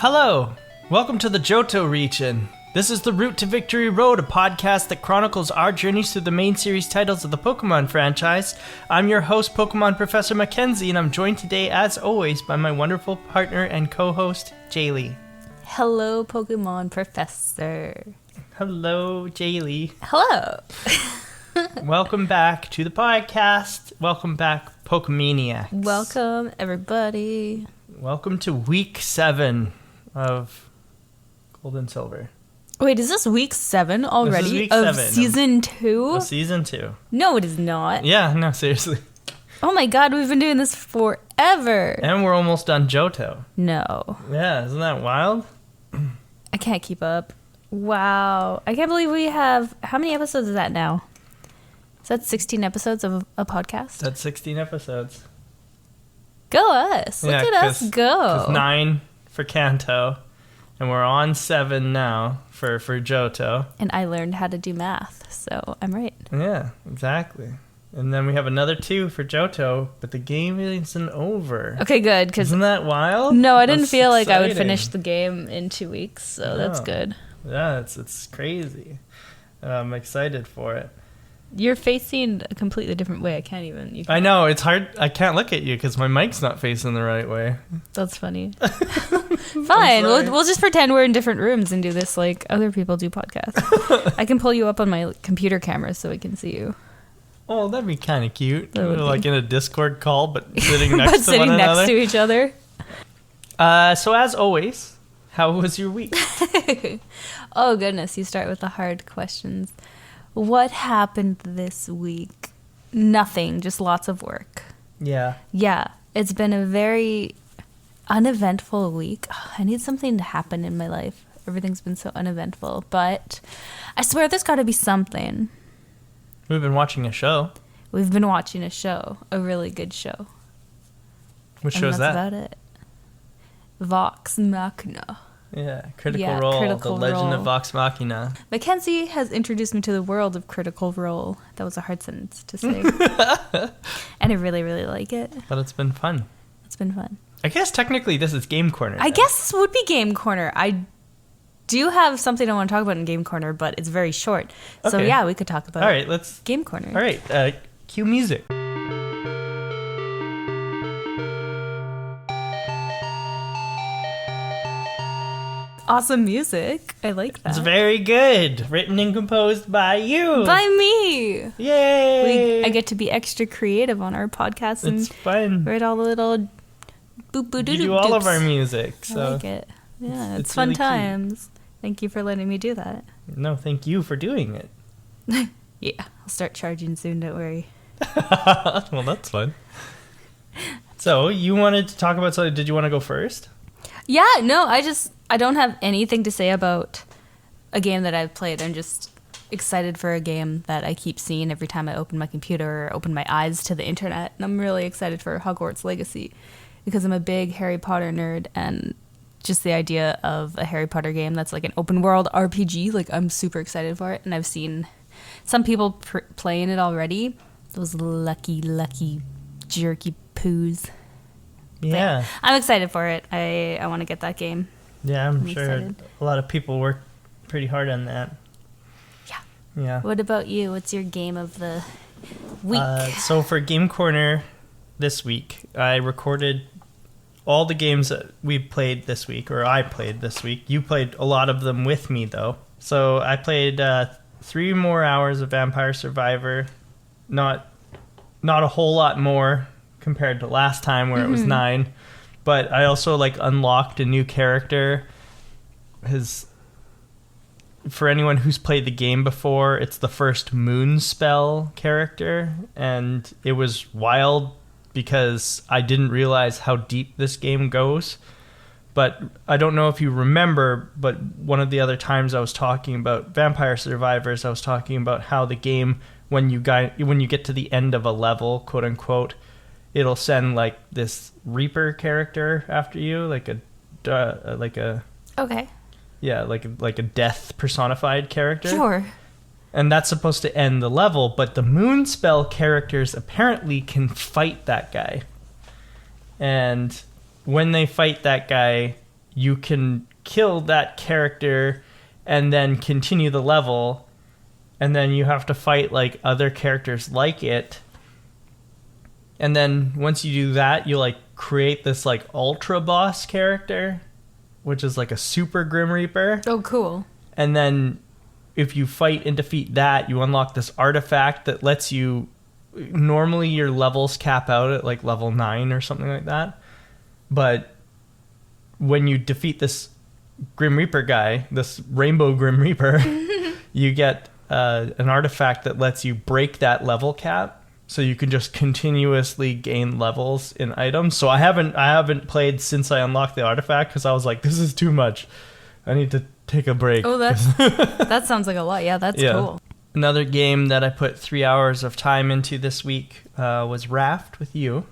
Hello, welcome to the Johto region. This is the Route to Victory Road, a podcast that chronicles our journeys through the main series titles of the Pokemon franchise. I'm your host, Pokemon Professor Mackenzie, and I'm joined today, as always, by my wonderful partner and co-host, Jaylee. Hello, Pokemon Professor. Hello, Jaylee. Hello. Welcome back to the podcast. Welcome back, Pokemaniacs. Welcome, everybody. Welcome to week 7 of Gold and Silver. Wait, is this week 7 already? This is week of 7 season 2? Of season 2. No, it is not. Yeah, no, seriously. Oh my god, we've been doing this forever. And we're almost done Johto. No. Yeah, isn't that wild? I can't keep up. Wow. I can't believe we have... How many episodes is that now? Is that 16 episodes of a podcast? That's 16 episodes. Go us. Look at us go. 9 for Kanto. And we're on 7 now for Johto. And I learned how to do math, so I'm right. Yeah, exactly. And then we have another 2 for Johto, but the game isn't over. Okay, good. Isn't that wild? No, I didn't feel exciting. like I would finish the game in 2 weeks, so that's good. Yeah, it's crazy. I'm excited for it. You're facing a completely different way. I can't even. I know, it's hard. I can't look at you because my mic's not facing the right way. That's funny. Fine, we'll just pretend we're in different rooms and do this like other people do podcasts. I can pull you up on my computer camera so I can see you. Oh, that'd be kind of cute. Like in a Discord call, but sitting next to one another. Next to each other. So as always, how was your week? Oh goodness, you start with the hard questions. What happened this week? Nothing, just lots of work. Yeah. Yeah, it's been a very uneventful week. I need something to happen in my life. Everything's been so uneventful, but I swear there's got to be something. We've been watching a show. We've been watching a show, a really good show. What show is that? That's about it. Vox Machina. Yeah, Critical Role, The Legend of Vox Machina. Mackenzie has introduced me to the world of Critical Role. That was a hard sentence to say. And I really, really like it. But it's been fun. It's been fun. I guess technically this is Game Corner. I guess this would be Game Corner. I do have something I want to talk about in Game Corner, but it's very short. Okay. So yeah, we could talk about Game Corner. All right, cue music. Awesome music. I like that. It's very good. Written and composed by you. By me. Yay. I get to be extra creative on our podcast. It's fun. Write all the little boop boop doo. You do all of our music. So I like it. Yeah, it's fun really times. Cute. Thank you for letting me do that. No, thank you for doing it. Yeah, I'll start charging soon, don't worry. Well, that's fun. So, you wanted to talk about something. Did you want to go first? Yeah, no, I don't have anything to say about a game that I've played. I'm just excited for a game that I keep seeing every time I open my computer or open my eyes to the internet. And I'm really excited for Hogwarts Legacy because I'm a big Harry Potter nerd, and just the idea of a Harry Potter game that's like an open world RPG, like I'm super excited for it. And I've seen some people playing it already. Those lucky jerky poos. Yeah. I'm excited for it. I want to get that game. Yeah, I'm sure excited. A lot of people work pretty hard on that. Yeah. What about you? What's your game of the week? So for Game Corner this week, I recorded all the games that we played this week, or I played this week. You played a lot of them with me, though. So I played 3 more hours of Vampire Survivor. Not a whole lot more compared to last time where it was 9, but I also unlocked a new character. For anyone who's played the game before, it's the first Moon Spell character, and it was wild because I didn't realize how deep this game goes. But I don't know if you remember, but one of the other times I was talking about Vampire Survivors, I was talking about how the game, when you get to the end of a level, quote unquote, it'll send this Reaper character after you, like a death personified character. Sure. And that's supposed to end the level, but the Moon Spell characters apparently can fight that guy. And when they fight that guy, you can kill that character and then continue the level, and then you have to fight like other characters like it. And then once you do that, you like create this like ultra boss character, which is like a super Grim Reaper. Oh, cool. And then if you fight and defeat that, you unlock this artifact that lets you... Normally your levels cap out at like level 9 or something like that. But when you defeat this Grim Reaper guy, this Rainbow Grim Reaper, you get an artifact that lets you break that level cap. So you can just continuously gain levels in items. So I haven't played since I unlocked the artifact because I was like, this is too much. I need to take a break. Oh, that sounds like a lot. Yeah, that's cool. Another game that I put 3 hours of time into this week was Raft with you.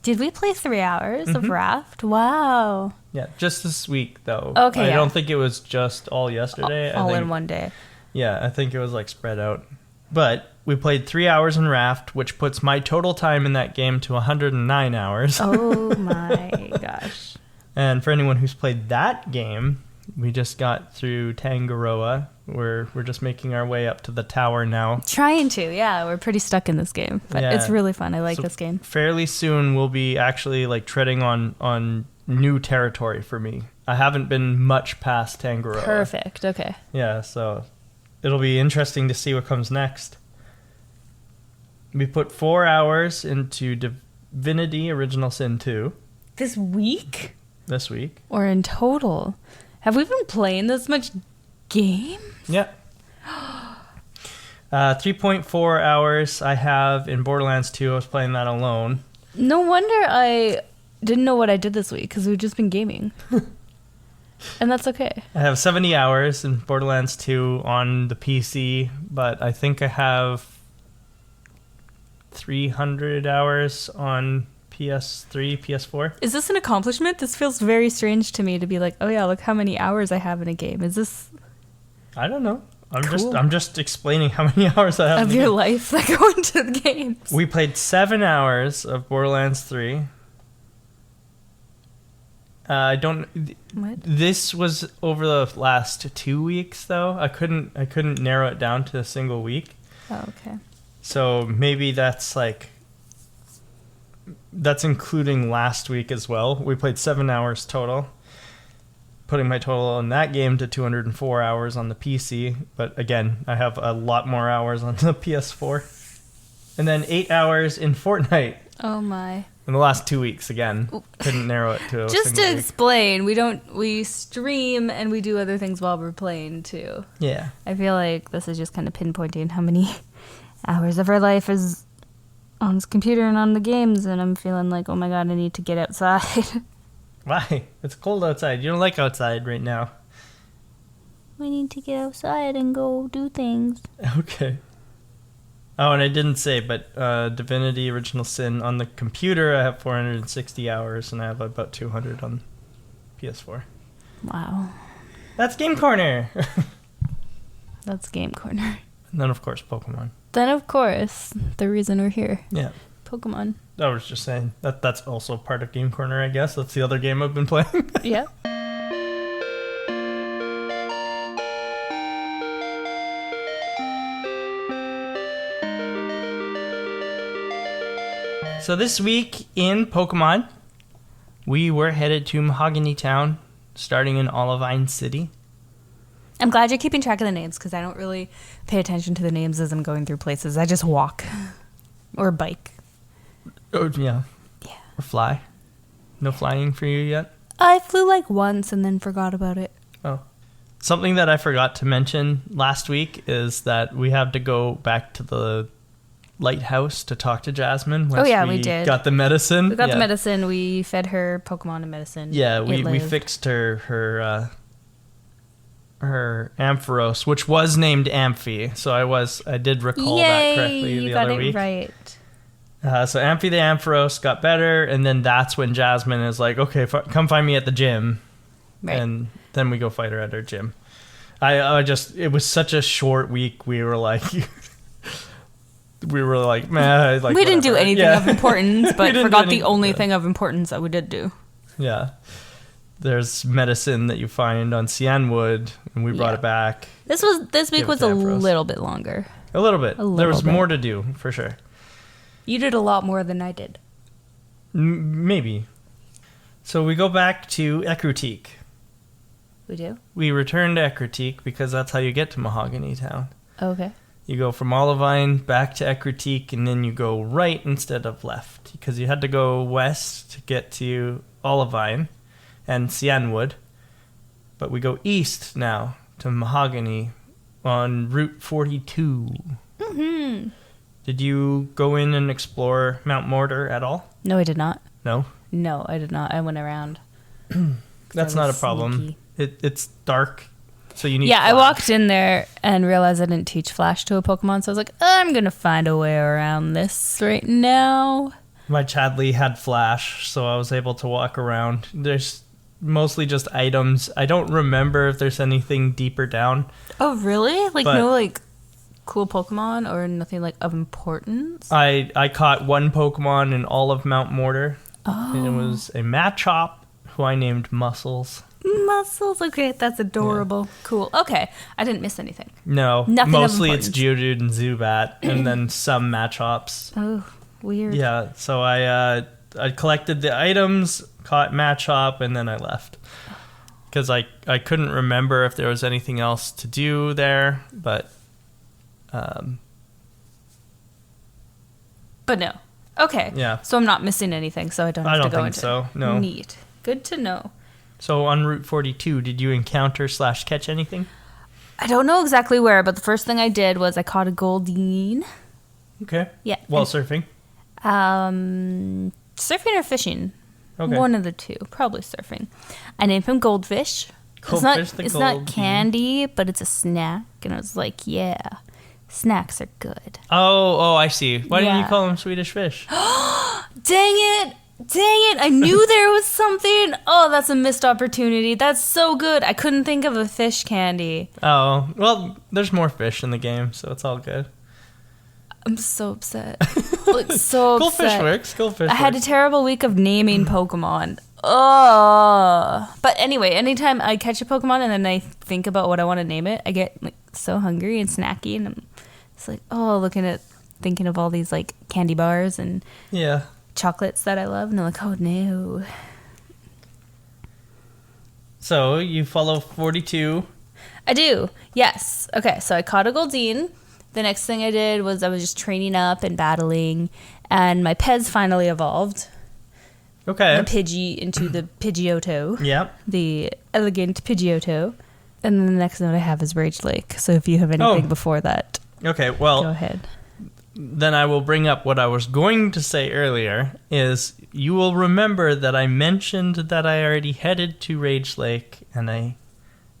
Did we play 3 hours of Raft? Wow. Yeah, just this week though. Okay, I don't think it was just all yesterday. All in one day. Yeah, I think it was like spread out. But we played 3 hours in Raft, which puts my total time in that game to 109 hours. Oh my gosh. And for anyone who's played that game, we just got through Tangaroa. We're just making our way up to the tower now. Trying to, yeah. We're pretty stuck in this game. But it's really fun. I like this game. Fairly soon we'll be actually like treading on new territory for me. I haven't been much past Tangaroa. Perfect. Okay. Yeah, so it'll be interesting to see what comes next. We put 4 hours into Divinity Original Sin 2. This week? This week. Or in total? Have we been playing this much game? Yeah. 3.4 hours I have in Borderlands 2. I was playing that alone. No wonder I didn't know what I did this week, because we've just been gaming. And that's okay. I have 70 hours in Borderlands 2 on the PC, but I think I have 300 hours on PS3, PS4. Is this an accomplishment? This feels very strange to me to be like, oh yeah, look how many hours I have in a game. Is this... I don't know. Cool. I'm just explaining how many hours I have of your life that go into the games. We played 7 hours of Borderlands 3. I don't... What? This was over the last 2 weeks, though. I couldn't narrow it down to a single week. Oh, okay. So maybe that's including last week as well. We played 7 hours total, putting my total on that game to 204 hours on the PC. But again, I have a lot more hours on the PS4. And then 8 hours in Fortnite. Oh my. In the last 2 weeks, again. Couldn't narrow it to a Just single to week. explain, we stream and we do other things while we're playing too. Yeah. I feel like this is just kind of pinpointing how many hours of our life is on this computer and on the games, and I'm feeling like, oh my god, I need to get outside. Why? It's cold outside. You don't like outside right now. We need to get outside and go do things. Okay. Oh, and I didn't say, but Divinity Original Sin on the computer, I have 460 hours, and I have about 200 on PS4. Wow. That's Game Corner! That's Game Corner. And then, of course, Pokemon. Then, of course, the reason we're here. Yeah. Pokemon. I was just saying, that's also part of Game Corner, I guess. That's the other game I've been playing. Yeah. So this week in Pokemon, we were headed to Mahogany Town, starting in Olivine City. I'm glad you're keeping track of the names, because I don't really pay attention to the names as I'm going through places. I just walk. Or bike. Oh, yeah. Yeah. Or fly. No flying for you yet? I flew like once and then forgot about it. Oh. Something that I forgot to mention last week is that we have to go back to the lighthouse to talk to Jasmine. Oh yeah, we did. Got the medicine. We got the medicine. We fed her Pokemon and medicine. Yeah, we fixed her Ampharos, which was named Amphi. So I did recall that correctly the other week. Right. So Amphi the Ampharos got better, and then that's when Jasmine is like, okay, come find me at the gym. Right. And then we go fight her at her gym. It was such a short week. We were like, man. Like, we didn't do anything of importance, but forgot the only Yeah. thing of importance that we did do. Yeah. there's medicine that you find on Cyanwood, and we brought it back. This week was a little bit longer. A little bit. There was more to do, for sure. You did a lot more than I did. Maybe. So we go back to Ecruteak. We do? We return to Ecruteak because that's how you get to Mahogany Town. Okay. You go from Olivine back to Ecruteak, and then you go right instead of left, because you had to go west to get to Olivine and Cyanwood. But we go east now to Mahogany on Route 42. Mm-hmm. Did you go in and explore Mount Mortar at all? No, I did not. No? No, I did not. I went around. That's not a problem. It's dark, so you need Flash. I walked in there and realized I didn't teach Flash to a Pokemon, so I was like, I'm going to find a way around this right now. My Chadley had Flash, so I was able to walk around. There's mostly just items. I don't remember if there's anything deeper down. Oh, really? No cool Pokemon or nothing of importance? I caught one Pokemon in all of Mount Mortar. Oh. And it was a Machop, who I named Muscles. Muscles? Okay, that's adorable. Yeah. Cool. Okay, I didn't miss anything. No, nothing mostly it's Geodude and Zubat, and then some Machops. Oh, weird. Yeah, so I collected the items, caught Machop, and then I left. Because I couldn't remember if there was anything else to do there, but... But no. Okay. Yeah. So I'm not missing anything, so I don't have to go into it. I don't think so, no. Neat. Good to know. So on Route 42, did you encounter / catch anything? I don't know exactly where, but the first thing I did was I caught a Goldeen. Okay. Yeah. While surfing? Surfing or fishing. Okay. One of the two. Probably surfing. I named him Goldfish. It's not candy, but it's a snack. And I was like, yeah, snacks are good. Oh, I see. Why didn't you call him Swedish Fish? Dang it. I knew there was something. Oh, that's a missed opportunity. That's so good. I couldn't think of a fish candy. Oh, well, there's more fish in the game, so it's all good. I'm so upset. So Cool upset. fish works. Cool fish I had a terrible week of naming Pokemon. Oh. But anyway, anytime I catch a Pokemon and then I think about what I want to name it, I get so hungry and snacky, and I'm just thinking of all these candy bars and chocolates that I love, and I'm like, oh no. So you follow 42. I do. Yes. Okay. So I caught a Goldeen. The next thing I did was I was just training up and battling, and my Pez finally evolved. Okay. The Pidgey into the Pidgeotto. Yep. The elegant Pidgeotto. And then the next note I have is Rage Lake. So if you have anything before that, okay, well, go ahead. Then I will bring up what I was going to say earlier, is you will remember that I mentioned that I already headed to Rage Lake, and I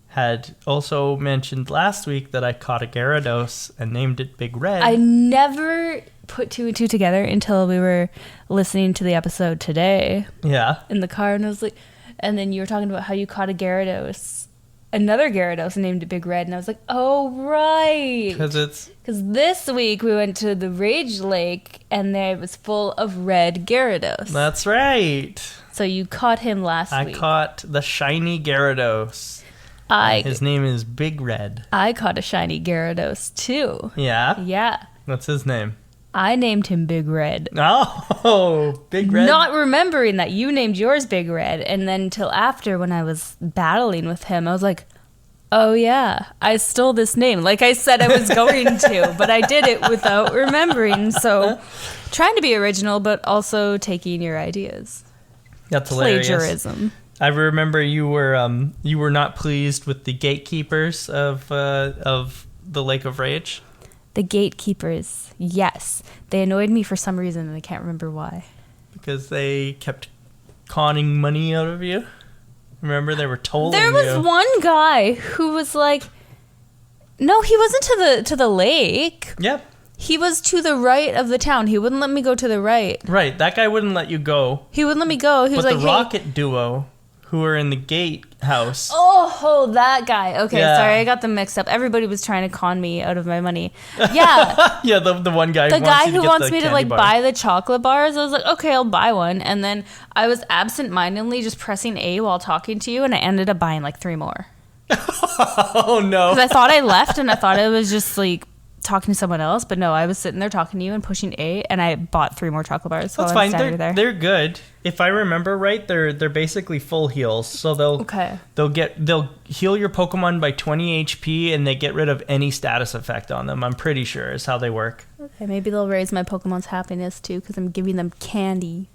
had also mentioned last week that I caught a Gyarados and named it Big Red. I never put two and two together until we were listening to the episode today. Yeah. In the car, and I was like, and then you were talking about how you caught a Gyarados, another Gyarados, and named it Big Red, and I was like, oh, right. Because this week we went to the Rage Lake, and there it was full of red Gyarados. That's right. So you caught him last week. I caught the shiny Gyarados. His name is Big Red. I caught a shiny Gyarados, too. Yeah? Yeah. What's his name? I named him Big Red. Oh, Big Red. Not remembering that you named yours Big Red. And then till after, when I was battling with him, I was like, oh, yeah, I stole this name. Like I said I was going to, but I did it without remembering. So trying to be original, but also taking your ideas. That's hilarious. Plagiarism. I remember you were not pleased with the gatekeepers of the Lake of Rage. The gatekeepers, yes. They annoyed me for some reason, and I can't remember why. Because they kept conning money out of you? Remember, they were tolling you. There was one guy who was like, no, he wasn't to the lake. Yep. He was to the right of the town. He wouldn't let me go to the right. Right, that guy wouldn't let you go. He wouldn't let me go. He was like, the Rocket duo, who were in the gatehouse. Oh, that guy. Okay, Yeah. sorry, I got them mixed up. Everybody was trying to con me out of my money. Yeah. Yeah, the one guy. The guy who wants the me to candy bar. buy the chocolate bars, I was like, okay, I'll buy one. And then I was absent-mindedly just pressing A while talking to you, and I ended up buying like 3 more. Oh no! Because I thought I left, and I thought I was just like talking to someone else, but no, I was sitting there talking to you and pushing A, and I bought 3 more chocolate bars. That's fine. They're good. If I remember right, they're basically full heals, so they'll heal your Pokemon by 20 HP, and they get rid of any status effect on them. I'm pretty sure is how they work. Okay, maybe they'll raise my Pokemon's happiness too, because I'm giving them candy.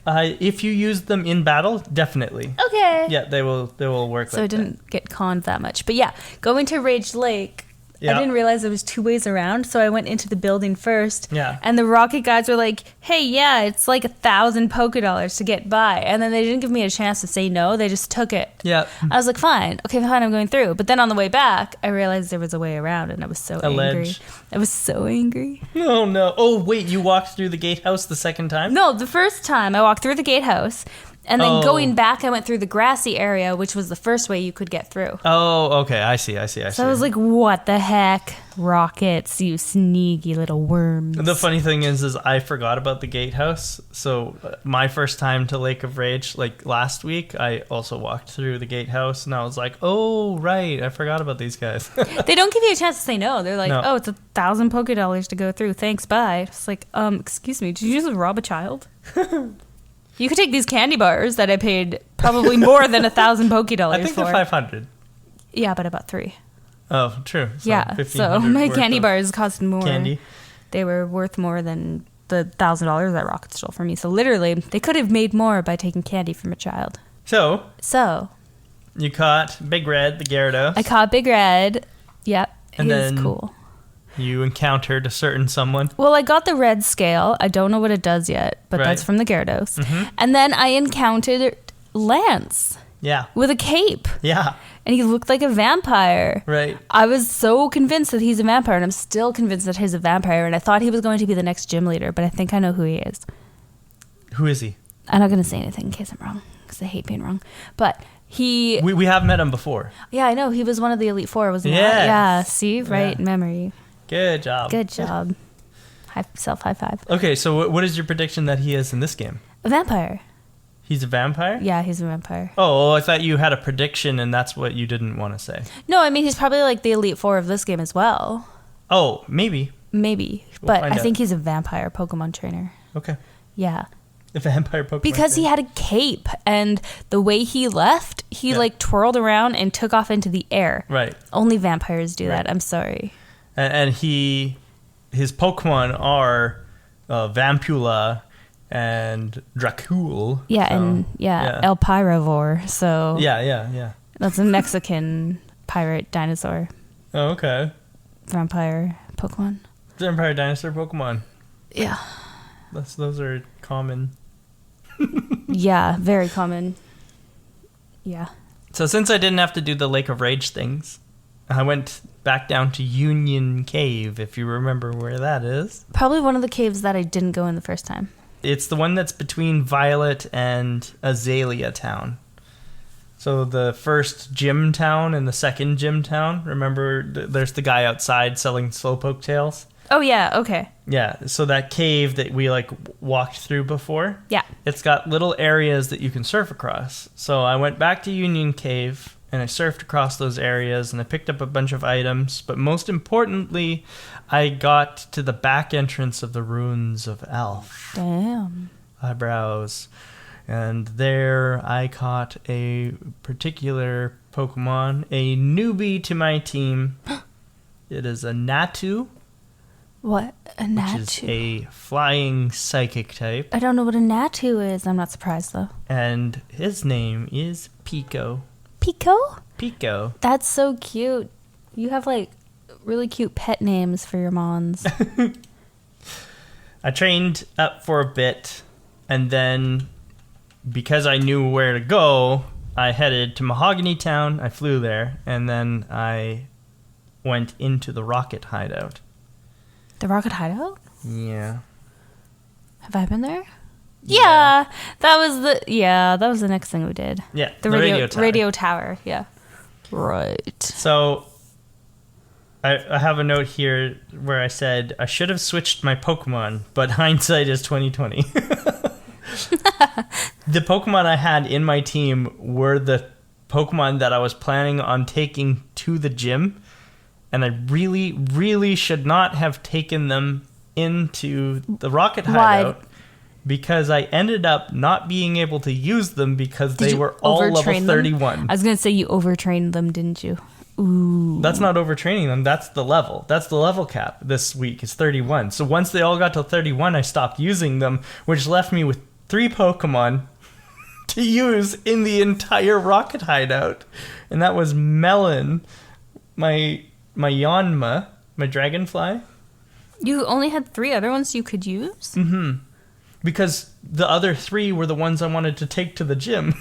If you use them in battle, definitely. Okay. Yeah, they will work. So I didn't get conned that much, but yeah, going to Rage Lake. Yeah. I didn't realize there was 2 ways around, so I went into the building first. Yeah. And the Rocket guys were like, hey, yeah, it's like 1,000 Pokédollars to get by. And then they didn't give me a chance to say no. They just took it. Yeah. I was like, fine. Okay, fine, I'm going through. But then on the way back, I realized there was a way around, and I was so angry. I was so angry. No. Oh, wait, you walked through the gatehouse the second time? No, the first time I walked through the gatehouse. And then going back, I went through the grassy area, which was the first way you could get through. Oh, okay. I see. So I was like, what the heck? Rockets, you sneaky little worms. The funny thing is I forgot about the gatehouse. So my first time to Lake of Rage, like last week, I also walked through the gatehouse, and I was like, oh, right. I forgot about these guys. They don't give you a chance to say no. They're like, No. oh, it's 1,000 Pokédollars to go through. Thanks, bye. It's like, excuse me, did you just rob a child? You could take these candy bars that I paid probably more than 1,000 Pokédollars for. I think they're 500. Yeah, but about 3. Oh, true. So yeah, so my candy bars cost more. Candy. They were worth more than the $1,000 that Rocket stole from me. So literally, they could have made more by taking candy from a child. So you caught Big Red, the Gyarados. I caught Big Red. Yep, And he was then cool. You encountered a certain someone. Well, I got the red scale. I don't know what it does yet, but Right. that's from the Gyarados. Mm-hmm. And then I encountered Lance Yeah. with a cape. Yeah. And he looked like a vampire. Right. I was so convinced that he's a vampire, and I'm still convinced that he's a vampire. And I thought he was going to be the next gym leader, but I think I know who he is. Who is he? I'm not going to say anything in case I'm wrong, because I hate being wrong. But he... We have met him before. Yeah, I know. He was one of the Elite Four, wasn't he? Yes. Yeah, see? Right, Yeah. memory. Good job. Good job. High five. Okay, so what is your prediction that he is in this game? A vampire. He's a vampire? Yeah, he's a vampire. Oh, I thought you had a prediction and that's what you didn't want to say. No, I mean, he's probably like the Elite Four of this game as well. Oh, maybe. Maybe. We'll But find I out. think he's a vampire Pokemon trainer. Okay. Yeah. A vampire Pokemon. Because he trainer. had a cape, and the way he left, he Yeah. like twirled around and took off into the air. Right. Only vampires do Right. that. I'm sorry. And his Pokemon are Vampula and Dracul. Yeah, so, and El Pyrovore. So Yeah. that's a Mexican pirate dinosaur Oh, okay. vampire Pokemon. Vampire dinosaur Pokemon. Yeah. Those are common. Yeah, very common. Yeah. So since I didn't have to do the Lake of Rage things, I went back down to Union Cave, if you remember where that is. Probably one of the caves that I didn't go in the first time. It's the one that's between Violet and Azalea Town. So the first gym town and the second gym town. Remember, there's the guy outside selling Slowpoke tails? Oh, yeah, okay. Yeah, so that cave that we walked through before, Yeah. it's got little areas that you can surf across. So I went back to Union Cave and I surfed across those areas and I picked up a bunch of items. But most importantly, I got to the back entrance of the Ruins of Elf. Damn. Eyebrows. And there I caught a particular Pokemon, a newbie to my team. It is a Natu. What? A Which Natu? is a flying psychic type. I don't know what a Natu is. I'm not surprised, though. And his name is Pico. Pico? Pico. That's so cute. You have, really cute pet names for your mons. I trained up for a bit, and then because I knew where to go, I headed to Mahogany Town. I flew there, and then I went into the Rocket Hideout. The Rocket Hideout? Yeah. Have I been there? Yeah, that was the next thing we did. Yeah, the radio tower. Yeah, right. So I have a note here where I said I should have switched my Pokemon, but hindsight is 2020. The Pokemon I had in my team were the Pokemon that I was planning on taking to the gym, and I really, really should not have taken them into the Rocket Hideout because I ended up not being able to use them because they were all level 31. I was going to say you overtrained them, didn't you? Ooh. That's not overtraining them. That's the level. That's the level cap this week. It's 31. So once they all got to 31, I stopped using them, which left me with 3 Pokemon to use in the entire Rocket Hideout. And that was Melon, my Yanma, my Dragonfly. You only had 3 other ones you could use? Mm-hmm. Because the other 3 were the ones I wanted to take to the gym.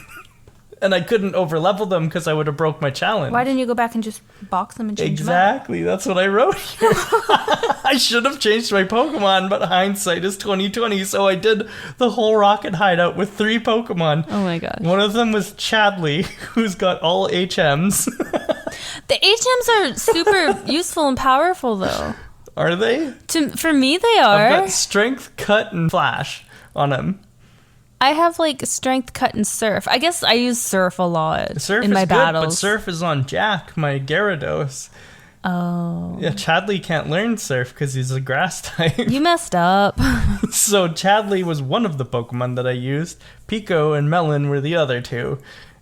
And I couldn't overlevel them because I would have broke my challenge. Why didn't you go back and just box them and change them out? Exactly. That's what I wrote here. I should have changed my Pokemon, but hindsight is 2020. So I did the whole Rocket Hideout with 3 Pokemon. Oh my gosh. One of them was Chadley, who's got all HMs. The HMs are super useful and powerful, though. Are they? For me, they are. I've got Strength, Cut, and Flash on him. I have like Strength, Cut, and Surf. I guess I use Surf a lot Surf in my is battles. Good, but Surf is on Jack, my Gyarados. Oh. Yeah, Chadley can't learn Surf because he's a grass type. You messed up. So Chadley was one of the Pokemon that I used. Pico and Melon were the other 2.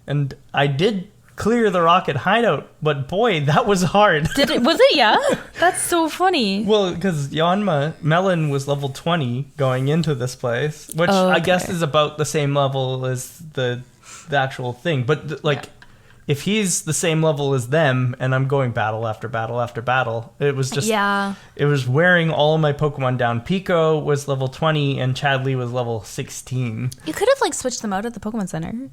And I did clear the Rocket Hideout, but boy, that was hard. Was it? Yeah? That's so funny. Well, because Melon was level 20 going into this place, which I guess is about the same level as the actual thing. But if he's the same level as them, and I'm going battle after battle after battle, it was just it was wearing all of my Pokemon down. Pico was level 20, and Chadley was level 16. You could have switched them out at the Pokemon Center.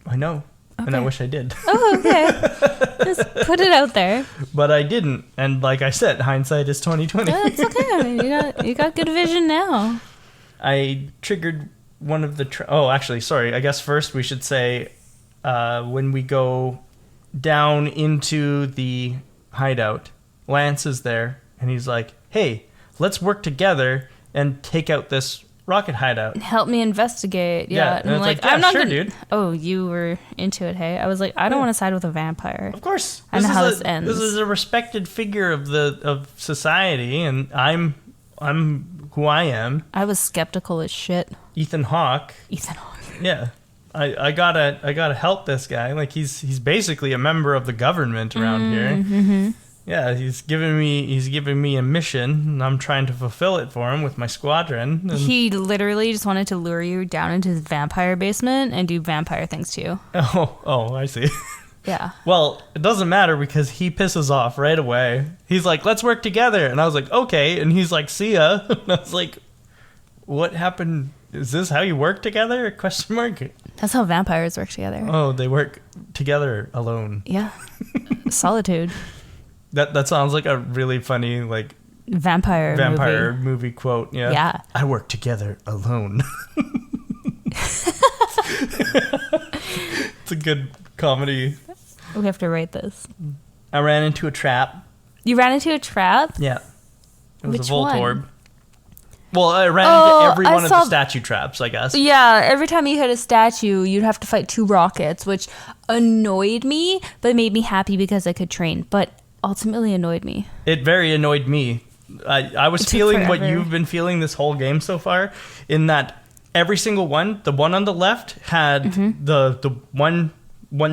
I know. Okay. And I wish I did. Oh, okay. Just put it out there. But I didn't. And like I said, hindsight is 2020. That's okay. I mean, you got good vision now. I triggered one of the... actually, sorry. I guess first we should say when we go down into the hideout, Lance is there. And he's like, hey, let's work together and take out this Rocket Hideout. Help me investigate. Yeah. And I'm like, I'm not sure, dude. Oh, you were into it, hey? I was like, I don't want to side with a vampire. Of course. I know how this ends. This is a respected figure of society, and I'm who I am. I was skeptical as shit. Ethan Hawke. Yeah. I gotta help this guy. Like he's basically a member of the government around here. Mm-hmm. Yeah, he's giving me a mission, and I'm trying to fulfill it for him with my squadron. And he literally just wanted to lure you down into his vampire basement and do vampire things to you. Oh, I see. Yeah. Well, it doesn't matter because he pisses off right away. He's like, let's work together. And I was like, okay. And he's like, see ya. And I was like, what happened? Is this how you work together? Question mark. That's how vampires work together. Oh, they work together alone. Yeah. Solitude. That sounds like a really funny, like... Vampire movie quote, yeah. Yeah. I work together alone. It's a good comedy. We have to write this. I ran into a trap. You ran into a trap? Yeah. It was Which a Voltorb. one? Well, I ran into every one of the statue traps, I guess. Yeah, every time you hit a statue, you'd have to fight 2 rockets, which annoyed me, but made me happy because I could train. But ultimately annoyed me. It very annoyed me. I was feeling what you've been feeling this whole game so far, in that every single one, the one on the left had the one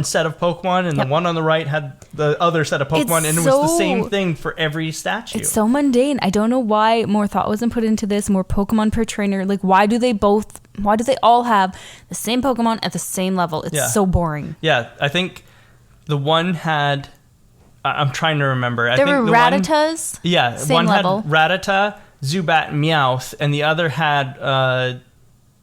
set of Pokemon, and the one on the right had the other set of Pokemon, and it was the same thing for every statue. It's so mundane. I don't know why more thought wasn't put into this, more Pokemon per trainer. Like, why do they all have the same Pokemon at the same level? It's so boring. Yeah, I think the one had... I'm trying to remember. There were Rattatas. Yeah, same one level. had Rattata, Zubat, Meowth, and the other had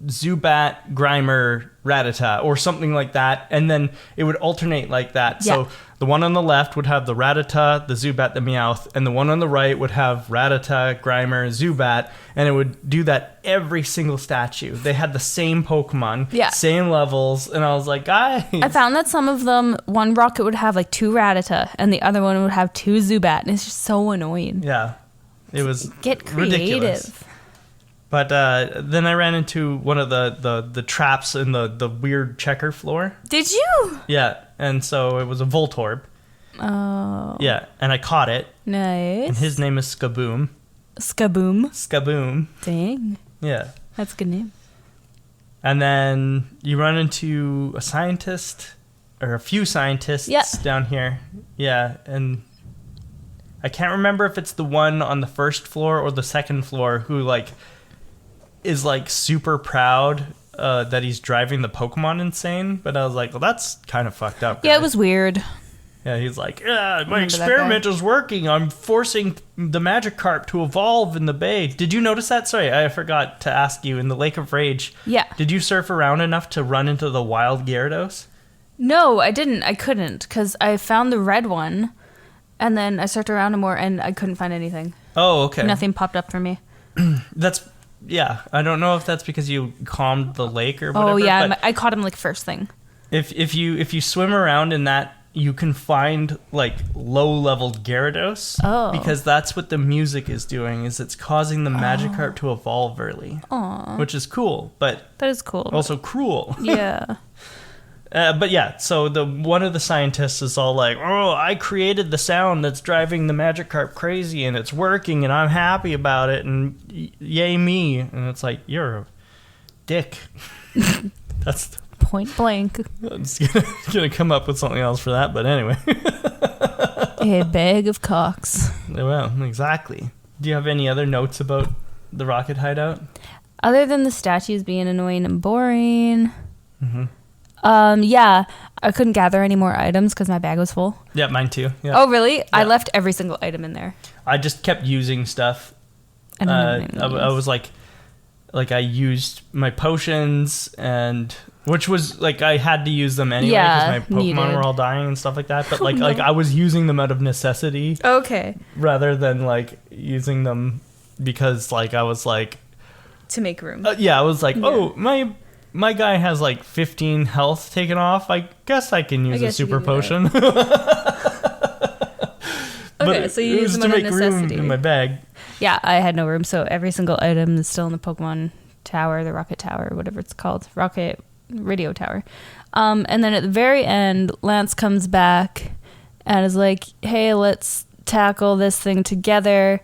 Zubat, Grimer, Rattata, or something like that, and then it would alternate like that. Yeah. So the one on the left would have the Rattata, the Zubat, the Meowth, and the one on the right would have Rattata, Grimer, Zubat, and it would do that every single statue. They had the same Pokemon, same levels, and I was like, guys. I found that some of them, one rocket would have like 2 Rattata, and the other one would have 2 Zubat, and it's just so annoying. Yeah, it was Get creative. ridiculous. But then I ran into one of the traps in the weird checker floor. Did you? Yeah, and so it was a Voltorb. Oh. Yeah, and I caught it. Nice. And his name is Skaboom. Skaboom. Skaboom. Dang. Yeah. That's a good name. And then you run into a scientist, or a few scientists down here. Yeah, and I can't remember if it's the one on the first floor or the second floor who, like, is like super proud that he's driving the Pokemon insane, but I was like, well, that's kind of fucked up, guys. Yeah, it was weird. Yeah, he's like, yeah, my experiment is working. I'm forcing the Magikarp to evolve in the bay. Did you notice that? Sorry, I forgot to ask you. In the Lake of Rage, did you surf around enough to run into the wild Gyarados? No, I didn't. I couldn't, because I found the red one, and then I surfed around more, and I couldn't find anything. Oh, okay. Nothing popped up for me. Yeah, I don't know if that's because you calmed the lake or whatever. Oh yeah, I caught him like first thing. If you swim around in that, you can find like low-level Gyarados. Oh. Because that's what the music is doing, is it's causing the Magikarp to evolve early. Aww. Which is cool, but that is cool. Also cruel. Yeah. But yeah, so one of the scientists is all like, oh, I created the sound that's driving the Magikarp crazy, and it's working, and I'm happy about it, and yay me. And it's like, you're a dick. That's point blank. I'm gonna come up with something else for that, but anyway. A bag of cocks. Well, exactly. Do you have any other notes about the Rocket Hideout? Other than the statues being annoying and boring. Mm-hmm. Yeah, I couldn't gather any more items because my bag was full. Yeah, mine too. Yeah. Oh, really? Yeah. I left every single item in there. I just kept using stuff. I was like I used my potions, and which was like I had to use them anyway because my Pokemon were all dying and stuff like that. But like I was using them out of necessity. Okay. Rather than like using them because like I was like to make room. Yeah, I was like, oh, my guy has like 15 health taken off. I guess I can use a super potion. Okay, so you use them out of necessity. Room in my bag. Yeah, I had no room, so every single item is still in the Pokemon Tower, the Rocket Tower, whatever it's called, Rocket Radio Tower. And then at the very end, Lance comes back and is like, hey, let's tackle this thing together.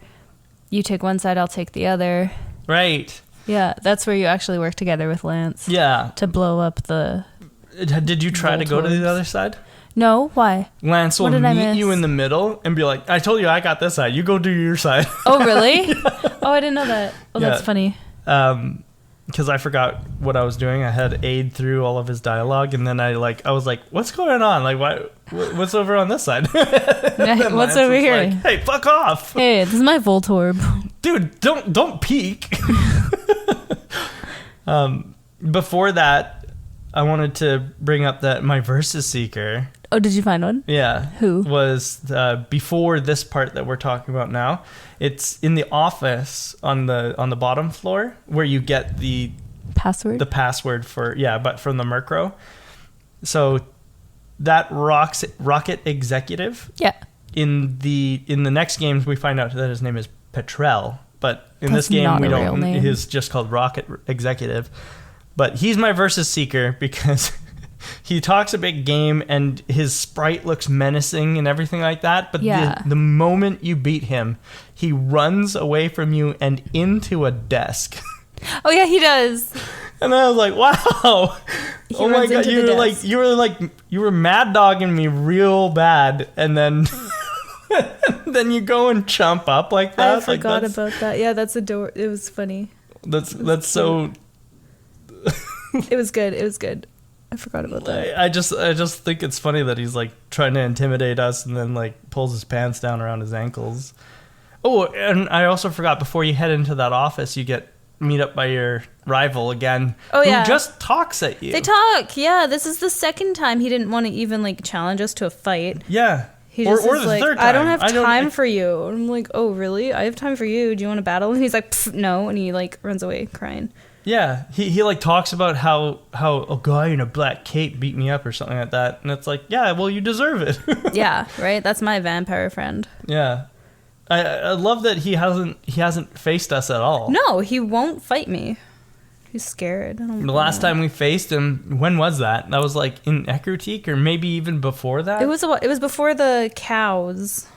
You take one side, I'll take the other. Right. Yeah, that's where you actually work together with Lance. Yeah. To blow up the... Did you try to go to the other side? No, why? Lance will meet you in the middle and be like, I told you I got this side. You go do your side. Oh, really? Yeah. Oh, I didn't know that. Oh, yeah. That's funny. Because I forgot what I was doing. I had Aid through all of his dialogue, and then I was like, what's going on? Like, what's over on this side? What's over here? Like, hey, fuck off. Hey, this is my Voltorb. Dude, don't peek. Before that, I wanted to bring up that my Versus Seeker. Oh, did you find one? Yeah. Who? Was before this part that we're talking about now. It's in the office on the bottom floor where you get the password. The password for but from the Murkrow. So that Rocket Executive. Yeah. In the next games we find out that his name is Petrel, but in this game we don't. He's just called Rocket Executive. But he's my Versus Seeker because he talks a big game and his sprite looks menacing and everything like that. But the moment you beat him, he runs away from you and into a desk. Oh yeah, he does. And I was like, wow. Oh my god, you were mad dogging me real bad, and then then you go and chomp up like that. I forgot about that. Yeah, that's it was funny. That's so. It was good. It was good. I forgot about that. I just think it's funny that he's like trying to intimidate us and then like pulls his pants down around his ankles. Oh, and I also forgot, before you head into that office, you get meet up by your rival again. Oh, yeah. Who just talks at you. They talk. Yeah, this is the second time he didn't want to even like challenge us to a fight. Yeah. He just or is the like, third time. I don't have time for you. And I'm like, oh, really? I have time for you. Do you want to battle? And he's like, no. And he like runs away crying. Yeah. He like talks about how a guy in a black cape beat me up or something like that. And it's like, yeah, well, you deserve it. Yeah, right? That's my vampire friend. Yeah. I love that he hasn't faced us at all. No, he won't fight me. He's scared. The last time we faced him, when was that? That was like in Ekrotik or maybe even before that? It was before the cows.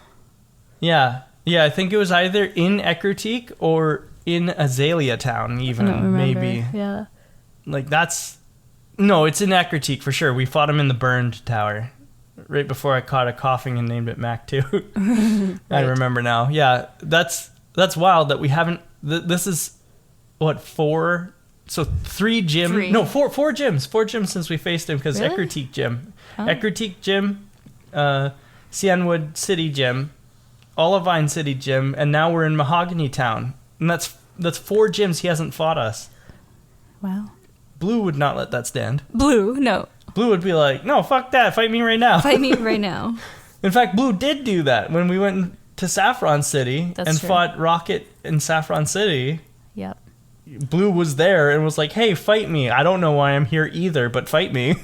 Yeah. Yeah, I think it was either in Ekrotik or in Azalea Town even, I don't remember. maybe. Yeah. Like no, it's in Ekrotik for sure. We fought him in the burned tower. Right before I caught a coughing and named it Mac 2. Right. I remember now. Yeah, that's wild that we haven't... This is, what, 4... So 3 gym... 3. No, 4 gyms. 4 gyms since we faced him, because Really? Ekrotik Gym. Oh. Ekrotik Gym, Cianwood City Gym, Olivine City Gym, and now we're in Mahogany Town. And that's 4 gyms he hasn't fought us. Wow. Blue would not let that stand. Blue, no. Blue would be like, no, fuck that, fight me right now. Fight me right now. In fact, Blue did do that when we went to Saffron City and true. fought Rocket in Saffron City. Yep. Blue was there and was like, hey, fight me. I don't know why I'm here either, but fight me.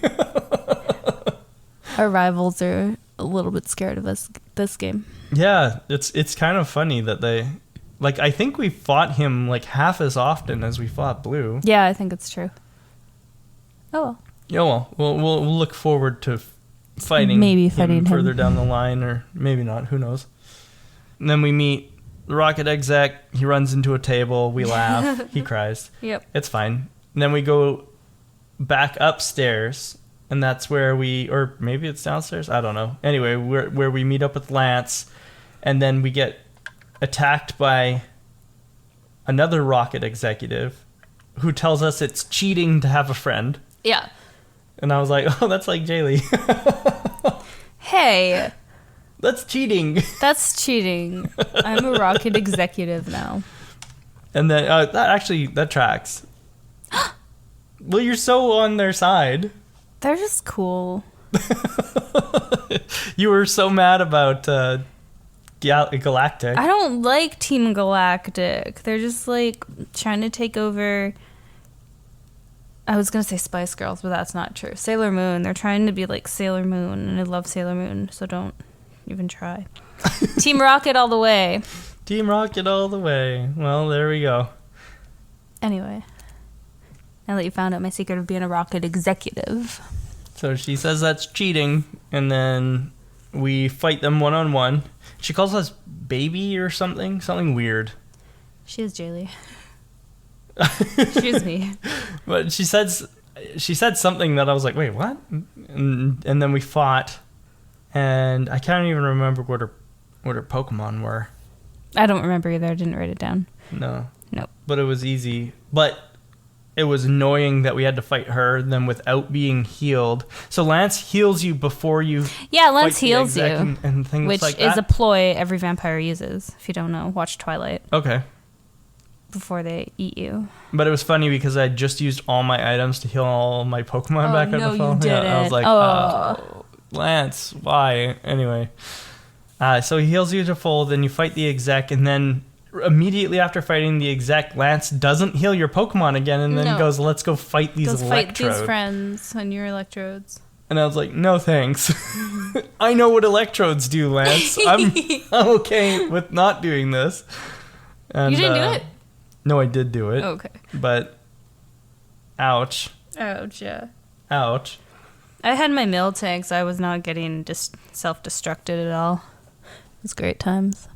Our rivals are a little bit scared of us this game. Yeah, it's kind of funny that they... Like, I think we fought him like half as often as we fought Blue. Yeah, I think it's true. Oh, well. Yeah, well, we'll look forward to fighting him further down the line, or maybe not, who knows. And then we meet the Rocket exec, he runs into a table, we laugh, he cries. Yep. It's fine. And then we go back upstairs, and that's where or maybe it's downstairs, I don't know. Anyway, where we meet up with Lance, and then we get attacked by another Rocket executive who tells us it's cheating to have a friend. Yeah. And I was like, oh, that's like Jaylee. Hey. That's cheating. That's cheating. I'm a Rocket executive now. And then that tracks. Well, you're so on their side. They're just cool. You were so mad about Galactic. I don't like Team Galactic. They're just like trying to take over. I was going to say Spice Girls, but that's not true. Sailor Moon. They're trying to be like Sailor Moon, and I love Sailor Moon, so don't even try. Team Rocket all the way. Team Rocket all the way. Well, there we go. Anyway, now that you found out my secret of being a Rocket executive. So she says that's cheating, and then we fight them one-on-one. She calls us baby or something weird. She is Jaylee. Excuse me. But she said something that I was like, wait, what? And then we fought, and I can't even remember what her Pokemon were. I don't remember either. I didn't write it down. No. Nope. But it was easy. But it was annoying that we had to fight her then without being healed. So Lance heals you before you. Yeah, Lance fight heals you, and things which like is that. a ploy every vampire uses. If you don't know, watch Twilight. Okay. Before they eat you. But it was funny because I just used all my items to heal all my Pokemon back on the phone. You didn't. Yeah, I was like, oh, Lance, why? Anyway. So he heals you to full, then you fight the exec, and then immediately after fighting the exec, Lance doesn't heal your Pokemon again, and then goes, let's go fight these Electrodes. Fight these friends on your Electrodes. And I was like, no thanks. I know what Electrodes do, Lance. I'm okay with not doing this. And, you didn't do it? No, I did do it. Okay. But, ouch. Ouch, yeah. Ouch. I had my mill tanks. I was not getting self-destructed at all. It was great times.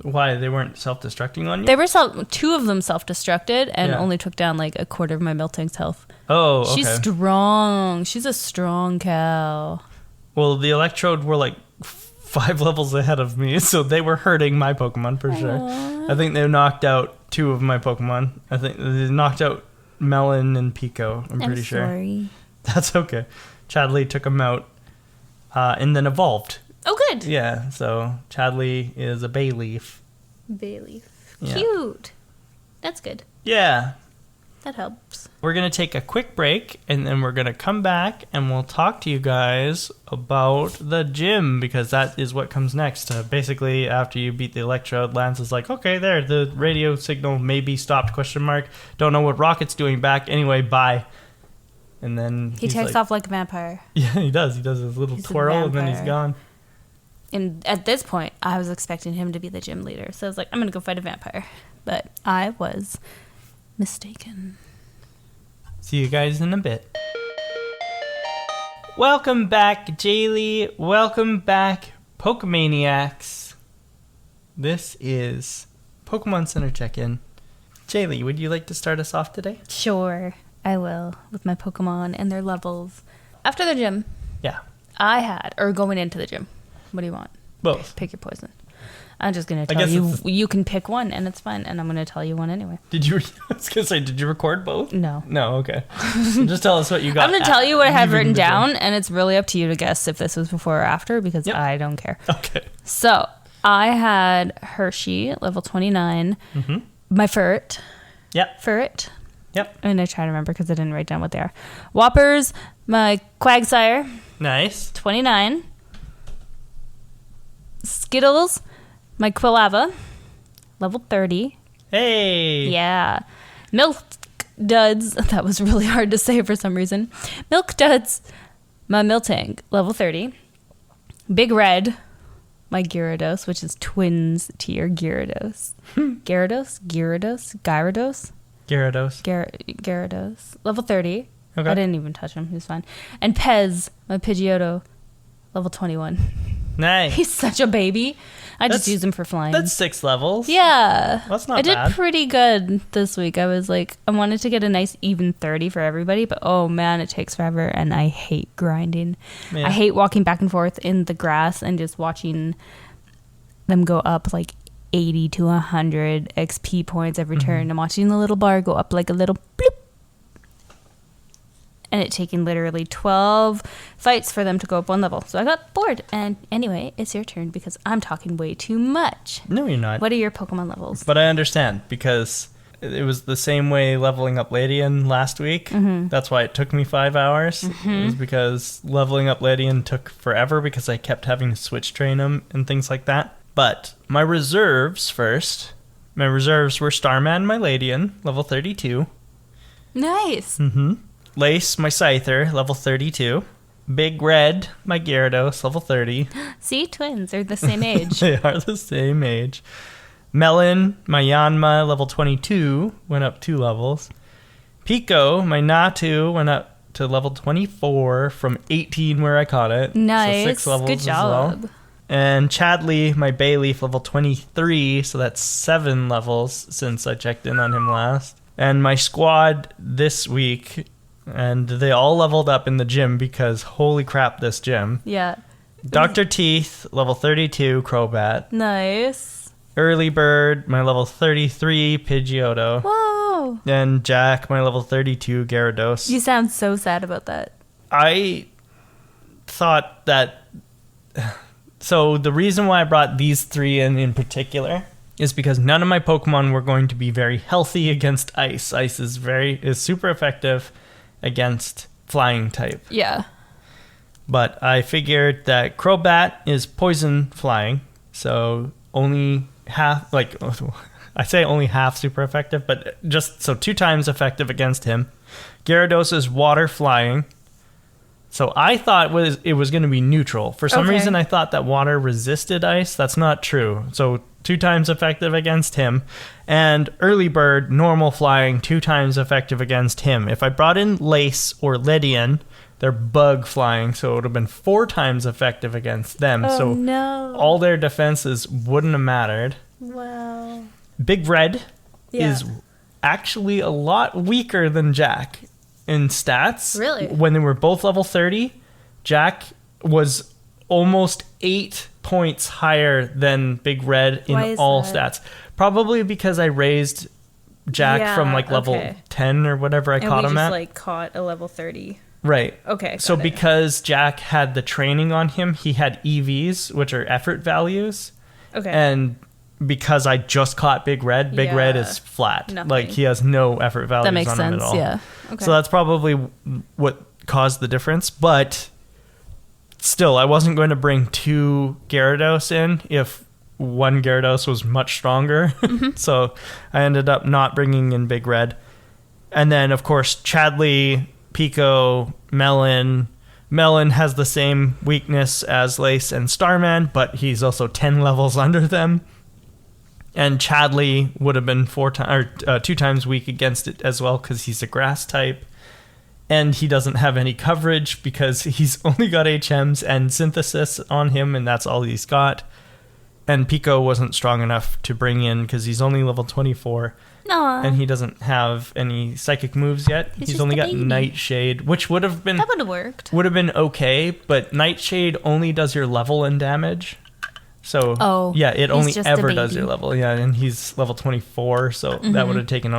Why? They weren't self-destructing on you? They were two of them self-destructed and only took down like a quarter of my mill tank's health. Oh, okay. She's strong. She's a strong cow. Well, the Electrode were like 5 levels ahead of me, so they were hurting my Pokemon for sure. I think they knocked out 2 of my Pokemon. I think they knocked out Melon and Pico, I'm pretty sure. Sorry. That's okay. Chadley took them out and then evolved. Oh, good. Yeah, so Chadley is a Bayleaf. Bayleaf. Yeah. Cute. That's good. Yeah. That helps. We're going to take a quick break, and then we're going to come back, and we'll talk to you guys about the gym, because that is what comes next. Basically, after you beat the electrode, Lance is like, okay, there, the radio signal may be stopped, ? Don't know what Rocket's doing back. Anyway, bye. And then He takes off like a vampire. Yeah, he does. He does his little twirl, and then he's gone. And at this point, I was expecting him to be the gym leader. So I was like, I'm going to go fight a vampire. But I was mistaken. See you guys in a bit. Welcome back, Jaylee. Welcome back, Pokemaniacs. This is Pokemon Center Check-In. Jaylee, would you like to start us off today? Sure, I will, with my Pokemon and their levels. After the gym, Yeah. going into the gym. What do you want? Both. Pick your poison. I'm just going to tell you, you can pick one, and it's fine, and I'm going to tell you one anyway. I was going to say, did you record both? No. No, okay. Just tell us what you got. I'm going to tell you what I have written down, and it's really up to you to guess if this was before or after, because I don't care. Okay. So, I had Hershey, level 29, my Ferret. Yep. Ferret. Yep. I'm going to try to remember because I didn't write down what they are. Whoppers, my Quagsire, Nice. 29. Skittles, my Quilava, level 30. Hey. Yeah. Milk Duds, that was really hard to say for some reason. Milk Duds, my Miltank, level 30. Big Red, my Gyarados, which is twins to your Gyarados. Gyarados? Gyarados, level 30. Okay. I didn't even touch him. He was fine. And Pez, my Pidgeotto, level 21. Nice. He's such a baby. I just use him for flying. That's 6 levels. Yeah. That's not I did bad. pretty good this week. I was like, I wanted to get a nice even 30 for everybody, but oh man, it takes forever, and I hate grinding. Yeah. I hate walking back and forth in the grass and just watching them go up like 80 to 100 XP points every turn. I'm watching the little bar go up like a little bloop. And it taking literally 12 fights for them to go up one level. So I got bored. And anyway, it's your turn because I'm talking way too much. No, you're not. What are your Pokemon levels? But I understand, because it was the same way leveling up Ladian last week. That's why it took me 5 hours. It was because leveling up Ladian took forever because I kept having to switch train him and things like that. But my reserves first. My reserves were Starman, my Ladian, level 32. Nice. Lace, my Scyther, level 32. Big Red, my Gyarados, level 30. See, twins are the same age. They are the same age. Melon, my Yanma, level 22, went up 2 levels. Pico, my Natu, went up to level 24 from 18 where I caught it. Nice. So 6 levels Good job. as well. And Chadley, my Bayleaf, level 23, so that's 7 levels since I checked in on him last. And my squad this week, and they all leveled up in the gym because holy crap, this gym. Yeah. Dr. Teeth, level 32, Crobat. Nice. Early Bird, my level 33, Pidgeotto. Whoa. And Jack, my level 32, Gyarados. You sound so sad about that. I thought that... So the reason why I brought these 3 in particular is because none of my Pokemon were going to be very healthy against ice. Ice is super effective against flying type. Yeah. But I figured that Crobat is poison flying, so only half, like, I say only half super effective, but just so 2 times effective against him. Gyarados is water flying, so I thought it was going to be neutral. For some reason, I thought that water resisted ice. That's not true. So 2 times effective against him. And Early Bird, normal flying, 2 times effective against him. If I brought in Lace or Lydian, they're bug flying, so it would have been 4 times effective against them. Oh, so no. all their defenses wouldn't have mattered. Wow. Big Red is actually a lot weaker than Jack in stats. Really? When they were both level 30, Jack was almost 8 points higher than Big Red in all stats. Probably because I raised Jack from like level 10 or whatever I caught him at. Like caught a level 30. Right. Okay. So because Jack had the training on him, he had EVs, which are effort values. Okay. And because I just caught Big Red. Big Red is flat. Nothing. Like, he has no effort values That makes on him sense. at all. Yeah. Okay. So that's probably what caused the difference. But still, I wasn't going to bring 2 Gyarados in if one Gyarados was much stronger. So I ended up not bringing in Big Red. And then, of course, Chadley, Pico, Melon. Melon has the same weakness as Lace and Starman, but he's also 10 levels under them. And Chadley would have been 2 times weak against it as well because he's a grass type. And he doesn't have any coverage because he's only got HMs and Synthesis on him, and that's all he's got. And Pico wasn't strong enough to bring in because he's only level 24. No. And he doesn't have any psychic moves yet. He's only got Nightshade, which would have been... That would have worked. Would have been okay, but Nightshade only does your level and damage. So, yeah, it only ever does your level. Yeah, and he's level 24, so that would have taken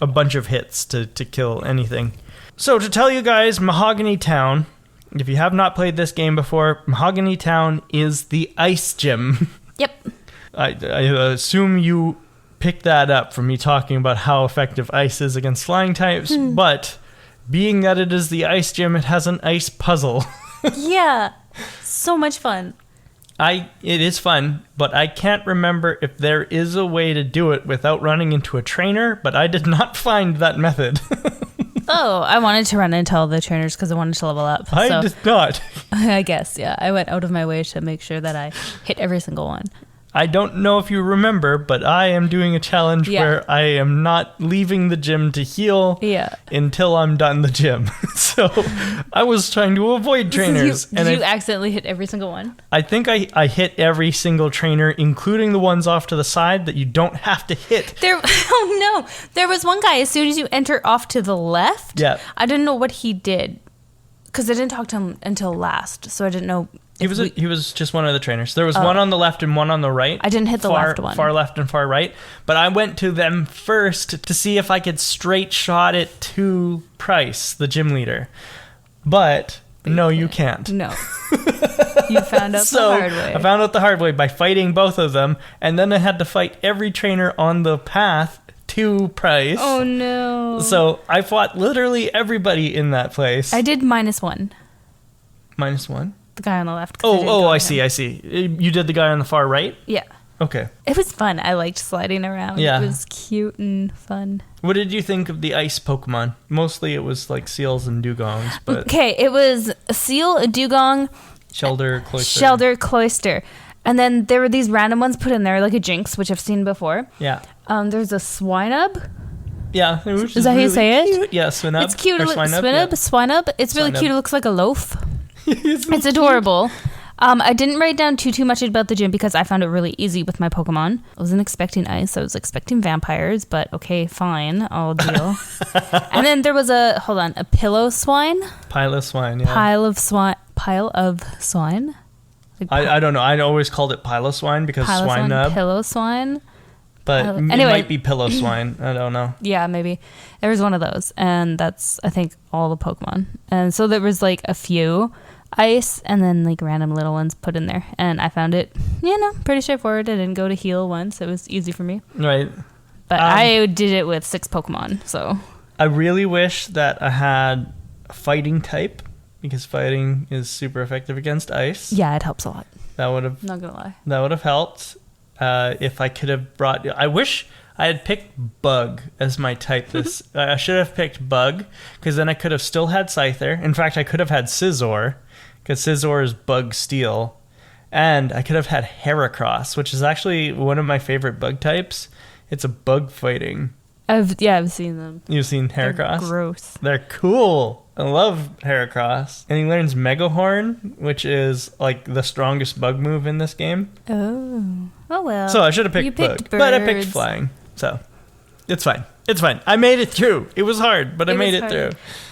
a bunch of hits to kill anything. So, to tell you guys, Mahogany Town, if you have not played this game before, Mahogany Town is the ice gym. Yep. I assume you picked that up from me talking about how effective ice is against flying types, but being that it is the ice gym, it has an ice puzzle. Yeah. So much fun. It is fun, but I can't remember if there is a way to do it without running into a trainer, but I did not find that method. Oh, I wanted to run into all the trainers because I wanted to level up. I did not. I guess, yeah. I went out of my way to make sure that I hit every single one. I don't know if you remember, but I am doing a challenge where I am not leaving the gym to heal until I'm done the gym. So I was trying to avoid trainers. Did you accidentally hit every single one? I think I hit every single trainer, including the ones off to the side that you don't have to hit. Oh no. There was one guy, as soon as you enter off to the left, I didn't know what he did because I didn't talk to him until last. So I didn't know. He was just one of the trainers. There was one on the left and one on the right. I didn't hit the left one. Far left and far right. But I went to them first to see if I could straight shot it to Price, the gym leader. But no, you can't. No. You found out the hard way. I found out the hard way by fighting both of them. And then I had to fight every trainer on the path to Price. Oh, no. So I fought literally everybody in that place. I did -1. -1? The guy on the left. I see. You did the guy on the far right? Yeah. Okay. It was fun. I liked sliding around. Yeah. It was cute and fun. What did you think of the ice Pokemon? Mostly it was like Seals and Dugongs, but... Okay, it was a Seal, a Dugong... Shelder, Cloyster. And then there were these random ones put in there, like a Jinx, which I've seen before. Yeah. There's a Swinub. Yeah. Is that how you say it? Yeah, Swinub. It's cute. Swinub. Swinub. It's really cute. It looks like a loaf. It's adorable. I didn't write down too much about the gym because I found it really easy with my Pokemon. I wasn't expecting ice. I was expecting vampires, but okay, fine. I'll deal. And then there was a Piloswine. Piloswine, yeah. Pile of swine. Like I don't know. I always called it Piloswine because Swinub. Piloswine. But anyway. It might be Piloswine. I don't know. Yeah, maybe. There was one of those. And that's, I think, all the Pokemon. And so there was like a few ice and then like random little ones put in there. And I found it, pretty straightforward. I didn't go to heal once. It was easy for me. Right. But I did it with 6 Pokemon, so. I really wish that I had a fighting type because fighting is super effective against ice. Yeah, it helps a lot. That would have... Not gonna lie. That would have helped. If I could have brought... I wish I had picked Bug as my type. I should have picked Bug, because then I could have still had Scyther. In fact, I could have had Scizor, because Scizor is Bug Steel. And I could have had Heracross, which is actually one of my favorite bug types. It's a bug fighting. I've seen them. You've seen Heracross? They're gross. They're cool. I love Heracross. And he learns Mega Horn, which is like the strongest bug move in this game. Oh well. So I should have picked Bug, but I picked Flying. So it's fine. It's fine. I made it through. It was hard, but I made it through.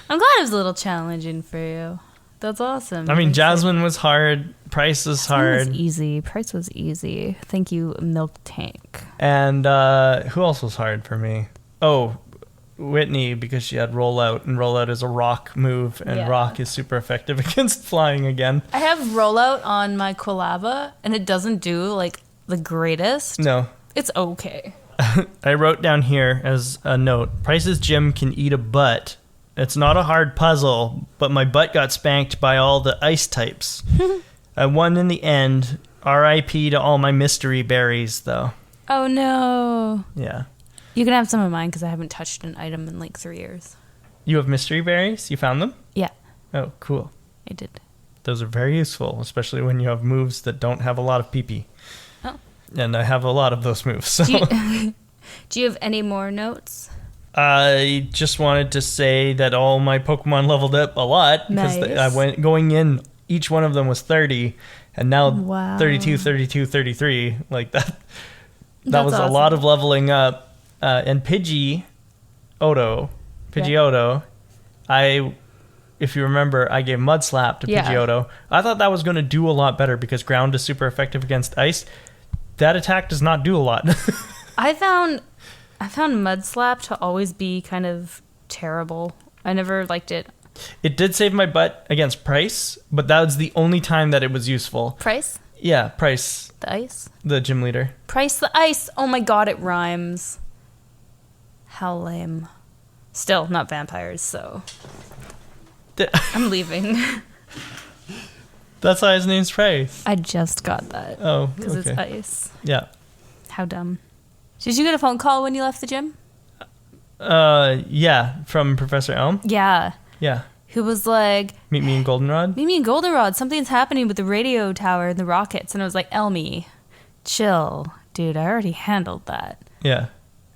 I'm glad it was a little challenging for you. That's awesome. I mean, Jasmine was hard. Price was hard. Was easy. Price was easy. Thank you, Milk Tank. And who else was hard for me? Oh, Whitney, because she had Rollout, and Rollout is a rock move, and rock is super effective against flying again. I have Rollout on my Quilava, and it doesn't do like the greatest. No. It's okay. I wrote down here as a note, Price's gym can eat a butt. It's not a hard puzzle, but my butt got spanked by all the ice types. I won in the end. R.I.P. to all my mystery berries, though. Oh, no. Yeah. You can have some of mine because I haven't touched an item in like 3 years. You have mystery berries? You found them? Yeah, Oh, cool. I did. Those are very useful, especially when you have moves that don't have a lot of PP. Oh. And I have a lot of those moves. So. Do you have any more notes? I just wanted to say that all my Pokemon leveled up a lot. Because Nice. I went going in, each one of them was 30. And now Wow. 32, 32, 33. Like that. That That's was awesome. a lot of leveling up. And Pidgeotto, if you remember, I gave Mud Slap to Pidgeotto. I thought that was going to do a lot better because ground is super effective against ice. That attack does not do a lot. I found Mud Slap to always be kind of terrible. I never liked it. It did save my butt against Price, but that was the only time that it was useful. Price? Yeah, Price, The ice? the gym leader. Price the ice. Oh my god, it rhymes. How lame. Still, not vampires, so I'm leaving. That's why his name's Price. I just got that. Oh, Because okay. it's ice. Yeah. How dumb. Did you get a phone call when you left the gym? Yeah, from Professor Elm. Yeah. Yeah. Who was like, Meet me in Goldenrod. meet me in Goldenrod. Something's happening with the radio tower and the rockets. And I was like, Elmy, chill. Dude, I already handled that. Yeah.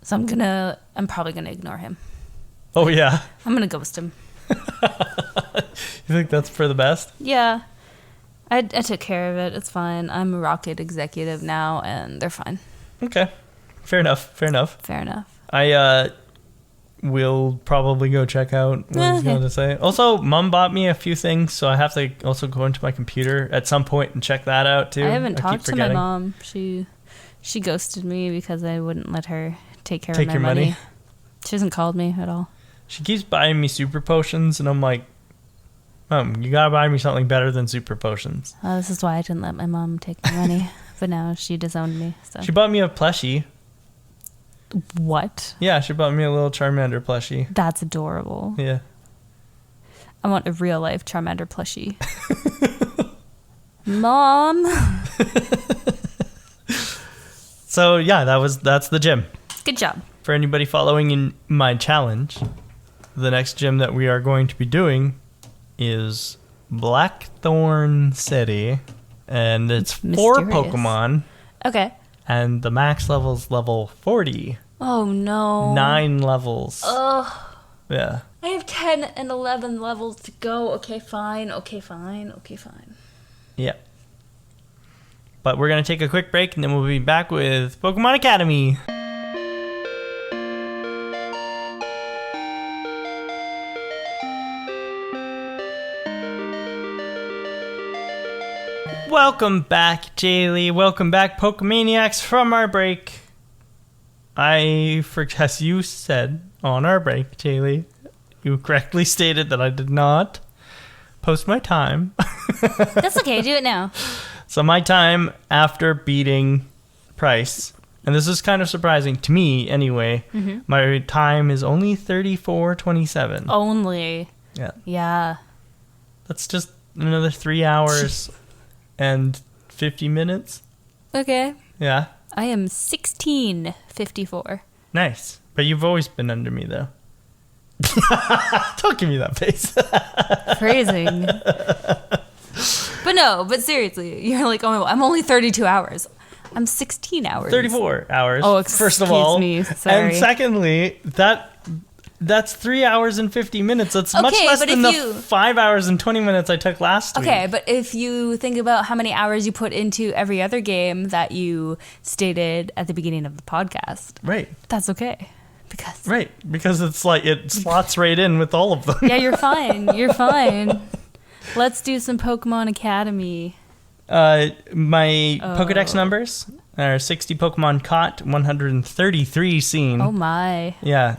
So I'm probably gonna ignore him. Oh, yeah. I'm gonna ghost him. You think that's for the best? Yeah. I took care of it. It's fine. I'm a rocket executive now, and they're fine. Okay. Fair enough. Fair enough. I will probably go check out what he's going to say. Also, Mom bought me a few things, so I have to also go into my computer at some point and check that out, too. I haven't keep talked to my forgetting. mom. She ghosted me because I wouldn't let her take care Take of my your money? She hasn't called me at all. She keeps buying me super potions, and I'm like, Mom, you gotta buy me something better than super potions. This is why I didn't let my mom take my money. But now she disowned me. So. She bought me a plushie. What? Yeah, she bought me a little Charmander plushie. That's adorable. Yeah. I I want a real life Charmander plushie. Mom. So yeah, that's the gym. Good job. For anybody following in my challenge, the next gym that we are going to be doing is Blackthorn City, and it's 4 Mysterious. Pokemon, Okay. and the max level's level 40. Oh no. 9 levels. Ugh. Yeah. I have 10 and 11 levels to go. Okay, fine. Yeah. But we're going to take a quick break, and then we'll be back with Pokemon Academy. Welcome back, Jaylee. Welcome back, Pokemaniacs, from our break. As you said on our break, Jaylee, you correctly stated that I did not post my time. That's okay. Do it now. So my time after beating Price, and this is kind of surprising to me anyway, my time is only 34:27. Only. Yeah. Yeah. That's just another 3 hours and 50 minutes. Okay. Yeah. I am 16:54. Nice. But you've always been under me, though. Don't give me that face. Phrasing. But seriously, you're like, oh, I'm only 32 hours. I'm 16 hours. 34 hours. Oh, first of all. excuse me. Sorry. And secondly, that's 3 hours and 50 minutes. That's much Okay, less but than if the you- 5 hours and 20 minutes I took last week. Okay, but if you think about how many hours you put into every other game that you stated at the beginning of the podcast, Right. that's okay. Because it's like it slots right in with all of them. Yeah, you're fine. You're fine. Let's do some Pokemon Academy. My Pokedex numbers are 60 Pokemon caught, 133 seen. Oh my. Yeah.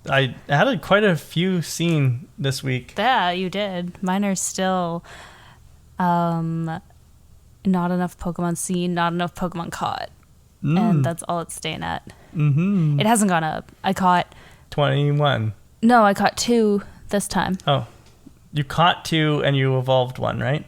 I had quite a few seen this week. Yeah, you did. Mine are still not enough Pokemon seen, not enough Pokemon caught. and that's all it's staying at. Mm-hmm. It hasn't gone up. I caught 21. No, I caught 2 this time. Oh, you caught 2 and you evolved 1, right?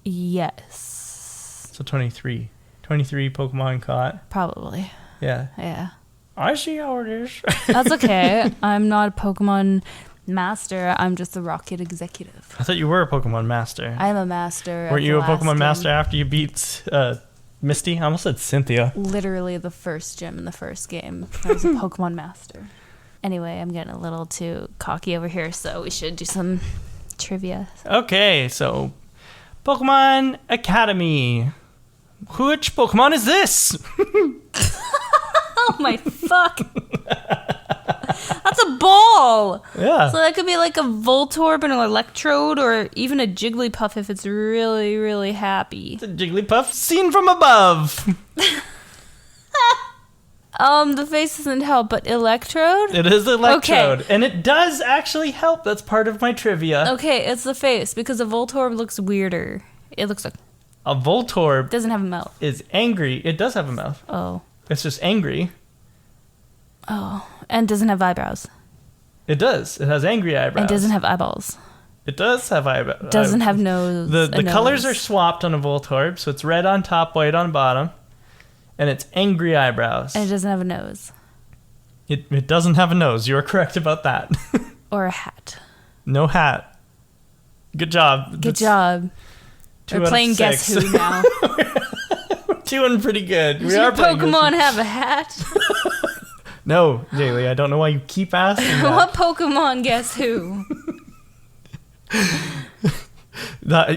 Yes. So 23. 23 Pokemon caught. Probably. Yeah. Yeah. I see how it is. That's okay. I'm not a Pokemon master. I'm just a Rocket executive. I thought you were a Pokemon master. I am a master. Weren't you a Pokemon master after you beat Misty? I almost said Cynthia. Literally the first gym in the first game. I was a Pokemon master. Anyway, I'm getting a little too cocky over here, so we should do some trivia. Okay, so Pokemon Academy. Which Pokemon is this? Oh my fuck. That's a ball. Yeah. So that could be like a Voltorb and an Electrode, or even a Jigglypuff if it's really, really happy. It's a Jigglypuff seen from above. The face doesn't help, but Electrode? It is Electrode. Okay. And it does actually help. That's part of my trivia. Okay, it's the face, because a Voltorb looks weirder. It looks like... A Voltorb doesn't have a mouth. is angry. It does have a mouth. Oh. It's just angry. Oh. And doesn't have eyebrows. It does. It has angry eyebrows. And doesn't have eyeballs. It does have eyebrows. Doesn't have nose. The colors are swapped on a Voltorb, so it's red on top, white on bottom. And it's angry eyebrows. And it doesn't have a nose. It doesn't have a nose. You are correct about that. Or a hat. No hat. Good job. Good job. We're playing Guess Who now. We're doing pretty good. Does your Pokemon have a hat? No, Jaylee, I don't know why you keep asking that. What Pokemon Guess Who?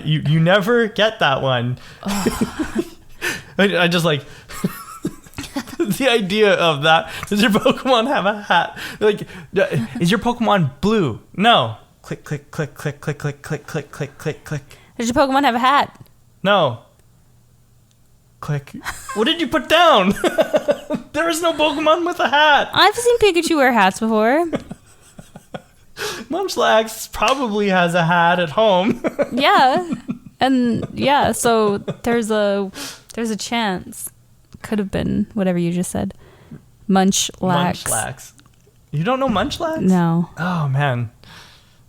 You never get that one. Oh. I just like the idea of that. Does your Pokemon have a hat? Like, is your Pokemon blue? No. Click, click, click, click, click, click, click, click, click, click, click. Does your Pokemon have a hat? No. Click. What did you put down? There is no Pokemon with a hat. I've seen Pikachu wear hats before. Munchlax probably has a hat at home. Yeah. And yeah, so there's a chance. Could have been whatever you just said. Munchlax. You don't know Munchlax? No. Oh man.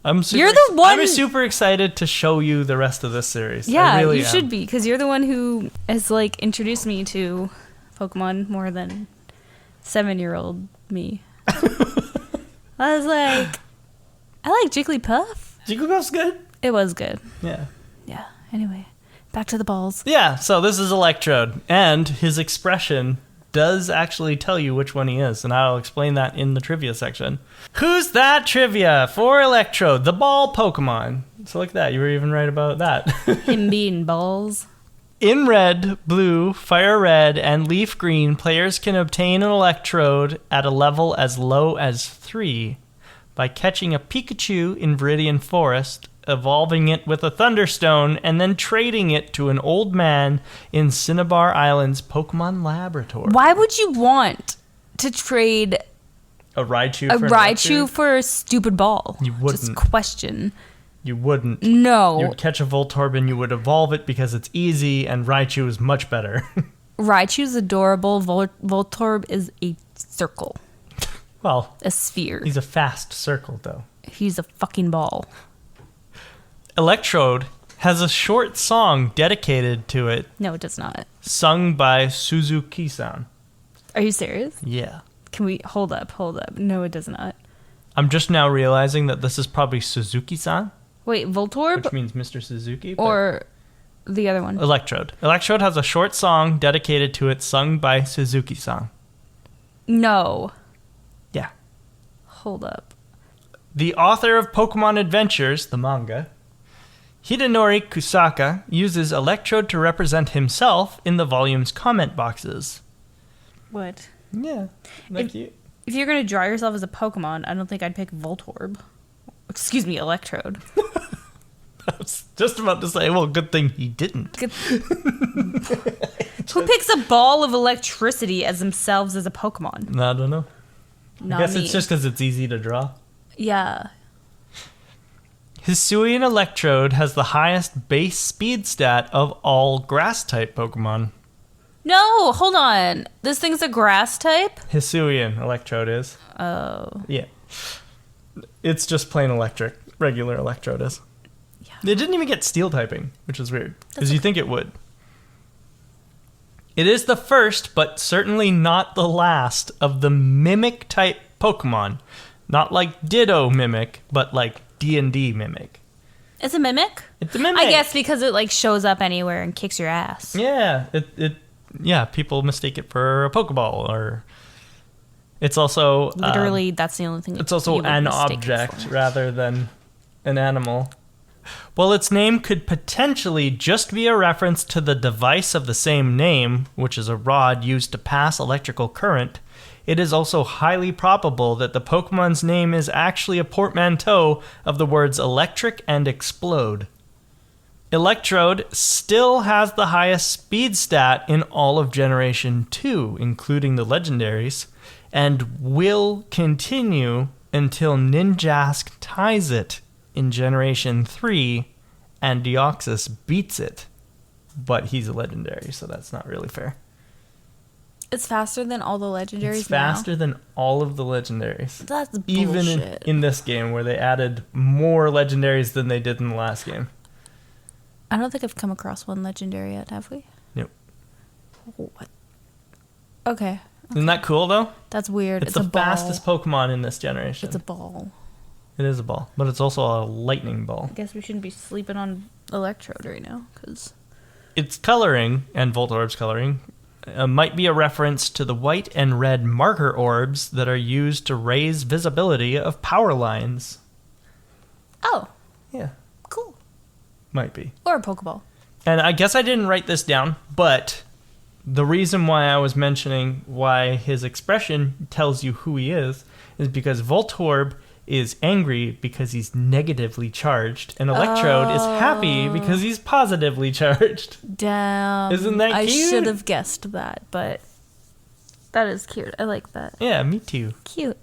You're the one. I'm super excited to show you the rest of this series. Yeah, I really you should be, because you're the one who has like introduced me to Pokemon more than 7-year-old me. I was like, I like Jigglypuff. Jigglypuff's good. It was good. Yeah. Yeah. Anyway, back to the balls. Yeah. So this is Electrode, and his expression does actually tell you which one he is, and I'll explain that in the trivia section. Who's that trivia for Electrode, the ball Pokemon? So look at that, you were even right about that. Him being balls. In red, blue, fire red, and leaf green, players can obtain an Electrode at a level as low as 3 by catching a Pikachu in Viridian Forest, evolving it with a Thunderstone, and then trading it to an old man in Cinnabar Island's Pokemon Laboratory. Why would you want to trade a Raichu for a stupid ball? You wouldn't. Just question. You wouldn't. No. You'd catch a Voltorb and you would evolve it because it's easy, and Raichu is much better. Raichu's adorable. Voltorb is a circle. Well, a sphere. He's a fast circle, though. He's a fucking ball. Electrode has a short song dedicated to it. No, it does not. Sung by Suzuki-san. Are you serious? Yeah. Can we... Hold up. No, it does not. I'm just now realizing that this is probably Suzuki-san. Wait, Voltorb? Which means Mr. Suzuki. Or the other one? Electrode. Electrode has a short song dedicated to it sung by Suzuki-san. No. Yeah. Hold up. The author of Pokemon Adventures, the manga, Hidenori Kusaka, uses Electrode to represent himself in the volume's comment boxes. What? Yeah. Like if you're going to draw yourself as a Pokemon, I don't think I'd pick Voltorb. Excuse me, Electrode. I was just about to say, well, good thing he didn't. Who picks a ball of electricity as themselves as a Pokemon? I don't know. Not I guess me. it's just because it's easy to draw. Yeah. Hisuian Electrode has the highest base speed stat of all grass-type Pokemon. No, hold on. This thing's a grass type? Hisuian Electrode is. Oh. Yeah. It's just plain electric. Regular Electrode is. Yeah. They didn't even get steel typing, which is weird. Because That's you think it would. It is the first, but certainly not the last, of the Mimic type Pokemon. Not like Ditto Mimic, but like D&D Mimic. It's a Mimic? It's a Mimic. I guess because it like shows up anywhere and kicks your ass. Yeah, yeah, people mistake it for a Pokeball, or it's also Literally, that's the only thing. It's also you would an mistake it object for. rather than an animal. While its name could potentially just be a reference to the device of the same name, which is a rod used to pass electrical current, it is also highly probable that the Pokemon's name is actually a portmanteau of the words electric and explode. Electrode still has the highest speed stat in all of Generation 2, including the legendaries, and will continue until Ninjask ties it in Generation 3 and Deoxys beats it. But he's a legendary, so that's not really fair. It's faster than all the legendaries. It's faster than all of the legendaries. That's bullshit. Even in this game, where they added more legendaries than they did in the last game. I don't think I've come across one legendary yet, have we? Nope. What? Okay. Isn't that cool, though? That's weird. It's a the ball. fastest Pokemon in this generation. It's a ball. It is a ball, but it's also a lightning ball. I guess we shouldn't be sleeping on Electrode right now, because... Its coloring, and Voltorb's coloring, might be a reference to the white and red marker orbs that are used to raise visibility of power lines. Oh. Yeah. Cool. Might be. Or a Pokeball. And I guess I didn't write this down, but the reason why I was mentioning why his expression tells you who he is because Voltorb is angry because he's negatively charged, and Electrode is happy because he's positively charged. Damn. Isn't that I cute? should have guessed that, but that is cute. I like that. Yeah, me too. Cute.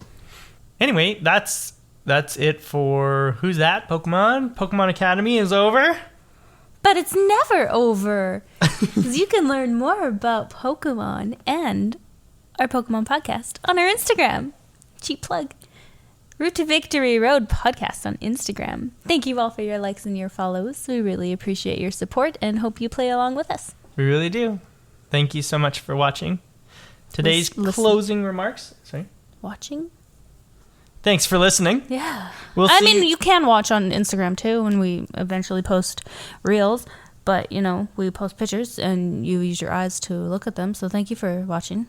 Anyway, that's it for Who's That Pokemon. Pokemon Academy is over. But it's never over, because you can learn more about Pokemon and our Pokemon podcast on our Instagram. Cheap plug. Route to Victory Road podcast on Instagram. Thank you all for your likes and your follows. We really appreciate your support and hope you play along with us. We really do. Thank you so much for watching. Today's Listen. closing remarks. Sorry. Watching? Thanks for listening. Yeah. We'll I see mean, you- you can watch on Instagram too when we eventually post reels. But, you know, we post pictures and you use your eyes to look at them. So thank you for watching.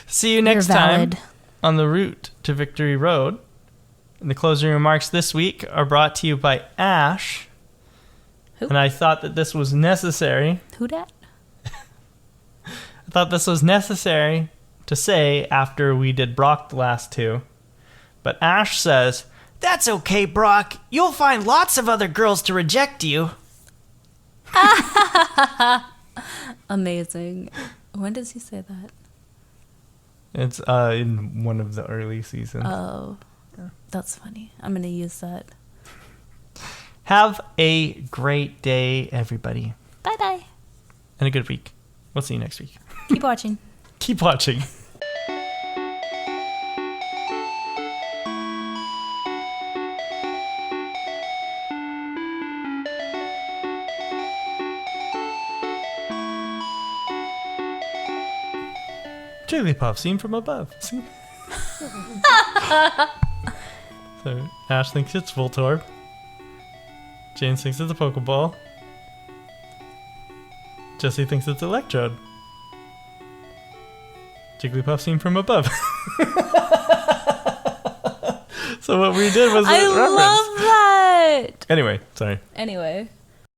See you next You're time valid. on the Route to Victory Road. And the closing remarks this week are brought to you by Ash. Who? And I thought that this was necessary. Who dat? I thought this was necessary to say after we did Brock the last two. But Ash says, "That's okay, Brock. You'll find lots of other girls to reject you." Amazing. When does he say that? It's in one of the early seasons. Oh, that's funny. I'm going to use that. Have a great day, everybody. Bye-bye. And a good week. We'll see you next week. Keep watching. Keep watching. Jigglypuff seen from above. See? So Ash thinks it's Voltorb. James thinks it's a Pokeball. Jesse thinks it's Electrode. Jigglypuff seen from above. So what we did was a I reference. love that. Anyway, sorry. Anyway.